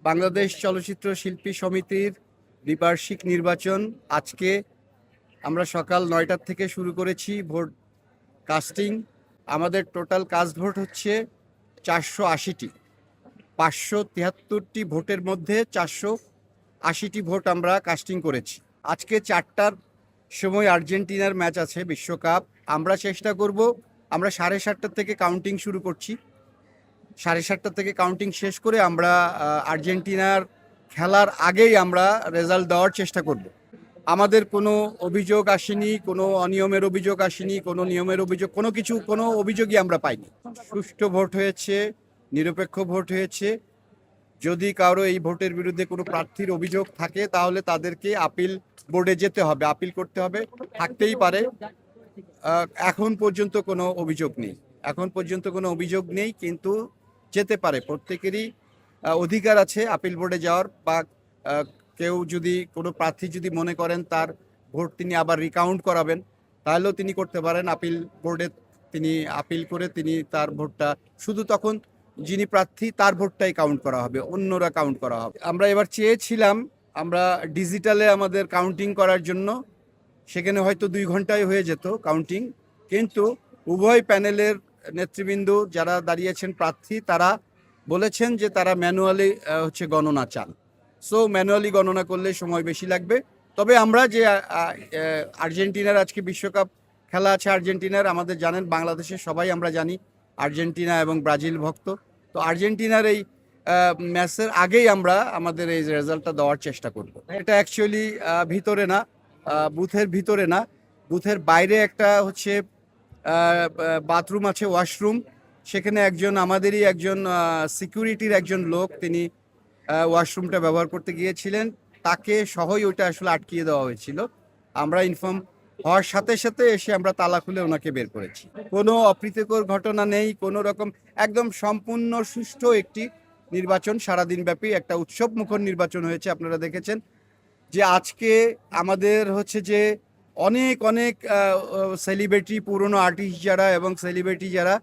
বাংলাদেশ চলচ্চিত্র শিল্পী সমিতির দ্বিবার্ষিক নির্বাচন আজকে আমরা সকাল ৯টার থেকে শুরু করেছি ভোট কাস্টিং। আমাদের টোটাল কাস্ট ভোট হচ্ছে ৪৮০টি। ৫৭৩টি ভোটের মধ্যে ৪৮০টি ভোট আমরা কাস্টিং করেছি। আজকে ৪টার সময় আর্জেন্টিনার ম্যাচ আছে বিশ্বকাপ। আমরা চেষ্টা করব, আমরা ৭:৩০ থেকে কাউন্টিং শুরু করছি। ৭:৩০ থেকে কাউন্টিং শেষ করে আমরা আর্জেন্টিনার খেলার আগেই আমরা রেজাল্ট দেওয়ার চেষ্টা করব। আমাদের কোনো অভিযোগ আসেনি, কোনো অনিয়মের অভিযোগ আসেনি, কোনো নিয়মের অভিযোগ, কোনো অভিযোগই আমরা পাইনি। সুষ্ঠু ভোট হয়েছে, নিরপেক্ষ ভোট হয়েছে। যদি কারো এই ভোটের বিরুদ্ধে কোনো প্রার্থীর অভিযোগ থাকে তাহলে তাদেরকে আপিল বোর্ডে যেতে হবে, আপিল করতে হবে, থাকতেই পারে। এখন পর্যন্ত কোনো অভিযোগ নেই, কিন্তু যেতে পারে। প্রত্যেকেরই অধিকার আছে আপিল বোর্ডে যাওয়ার, বা কেউ যদি কোনো প্রার্থী যদি মনে করেন তার ভোট তিনি আবার রিকাউন্ট করাবেন, তাহলেও তিনি করতে পারেন। আপিল বোর্ডে তিনি আপিল করে তিনি তার ভোটটা, শুধু তখন যিনি প্রার্থী তার ভোটটাই কাউন্ট করা হবে, অন্যরা কাউন্ট করা হবে। আমরা এবার চেয়েছিলাম আমরা ডিজিটালে আমাদের কাউন্টিং করার জন্য, সেখানে হয়তো 2 ঘন্টায় হয়ে যেত কাউন্টিং, কিন্তু উভয় প্যানেলের নেতৃবৃন্দ যারা দাঁড়িয়েছেন প্রার্থী, তারা বলেছেন যে তারা ম্যানুয়ালি গণনা চান। সো ম্যানুয়ালি গণনা করলে সময় বেশি লাগবে। তবে আমরা যে আর্জেন্টিনার আজকে বিশ্বকাপ খেলা আছে আর্জেন্টিনার, আমাদের জানেন বাংলাদেশের সবাই আমরা জানি আর্জেন্টিনা এবং ব্রাজিল ভক্ত। তো আর্জেন্টিনার এই ম্যাচের আগেই আমরা আমাদের এই রেজাল্টটা দেওয়ার চেষ্টা করব। এটা অ্যাকচুয়ালি ভিতরে না, বুথের ভিতরে না, বুথের বাইরে একটা বাথরুম আছে, ওয়াশরুম। সেখানে আমাদেরই একজন সিকিউরিটির একজন লোক, তিনি ওয়াশরুমটা ব্যবহার করতে গিয়েছিলেন, তাকে সহই ওইটা আসলে আটকিয়ে দেওয়া হয়েছিল। আমরা ইনফর্ম হওয়ার সাথে সাথে এসে আমরা তালা খুলে ওনাকে বের করেছি। কোনো অপ্রীতিকর ঘটনা নেই, কোনো রকম, একদম সম্পূর্ণ সুষ্ঠু একটি নির্বাচন, সারাদিন ব্যাপী একটা উৎসব মুখর নির্বাচন হয়েছে। আপনারা দেখেছেন যে আজকে আমাদের যে অনেক অনেক সেলিব্রিটি, পুরনো আর্টিস্ট যারা এবং সেলিব্রিটি যারা,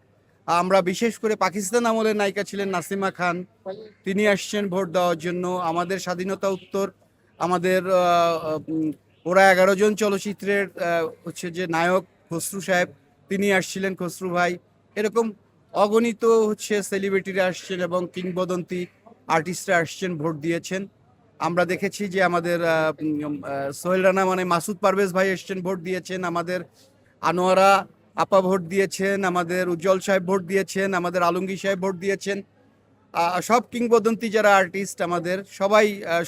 আমরা বিশেষ করে পাকিস্তান আমলের নায়িকা ছিলেন নাসিমা খান, তিনি আসছেন ভোট দেওয়ার জন্য। আমাদের স্বাধীনতা উত্তর আমাদের ওরা 11 জন চলচ্চিত্রের যে নায়ক খসরু সাহেব, তিনি আসছিলেন, খসরু ভাই। এরকম অগণিত সেলিব্রিটিরা আসছেন এবং কিংবদন্তি আর্টিস্টরা আসছেন, ভোট দিয়েছেন। আমরা দেখেছি যে আমাদের সোহেল রানা মানে মাসুদ পারভেজ ভাই এসছেন, ভোট দিয়েছেন। আমাদের আনোয়ারা আপা ভোট দিয়েছেন, আমাদের উজ্জ্বল সাহেব ভোট দিয়েছেন, আমাদের আলমগীর সাহেব ভোট দিয়েছেন। সব কিংবদন্তি যারা আর্টিস্ট আমাদের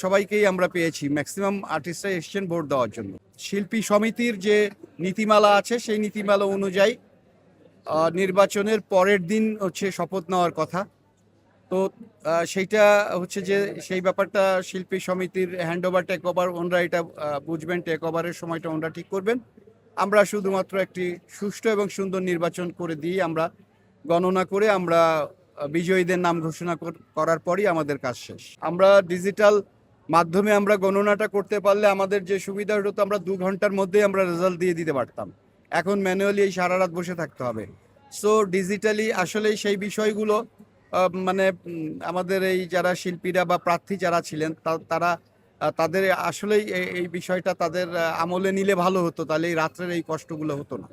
সবাইকেই আমরা পেয়েছি। ম্যাক্সিমাম আর্টিস্টরা এসছেন ভোট দেওয়ার জন্য। শিল্পী সমিতির যে নীতিমালা আছে সেই নীতিমালা অনুযায়ী নির্বাচনের পরের দিন শপথ নেওয়ার কথা। তো সেইটা যে সেই ব্যাপারটা শিল্পী সমিতির হ্যান্ড ওভার, টেক ওভার, ওনারা এটা বুঝবেন, টেক ওভারের সময়টা ওনারা ঠিক করবেন। আমরা শুধুমাত্র একটি সুষ্ঠু এবং সুন্দর নির্বাচন করে দিয়ে আমরা গণনা করে আমরা বিজয়ীদের নাম ঘোষণা করার পরই আমাদের কাজ শেষ। আমরা ডিজিটাল মাধ্যমে আমরা গণনাটা করতে পারলে আমাদের যে সুবিধা হতো, আমরা 2 ঘন্টার মধ্যেই আমরা রেজাল্ট দিয়ে দিতে পারতাম। এখন ম্যানুয়ালি এই সারা রাত বসে থাকতে হবে। সো ডিজিটালি আসলেই সেই বিষয়গুলো মানে আমাদের এই যারা শিল্পীরা বা প্রার্থী যারা ছিলেন তারা তাদের আসলেই এই বিষয়টা তাদের আমলে নিলে ভালো হতো, তাহলে এই রাত্রের এই কষ্টগুলো হতো না।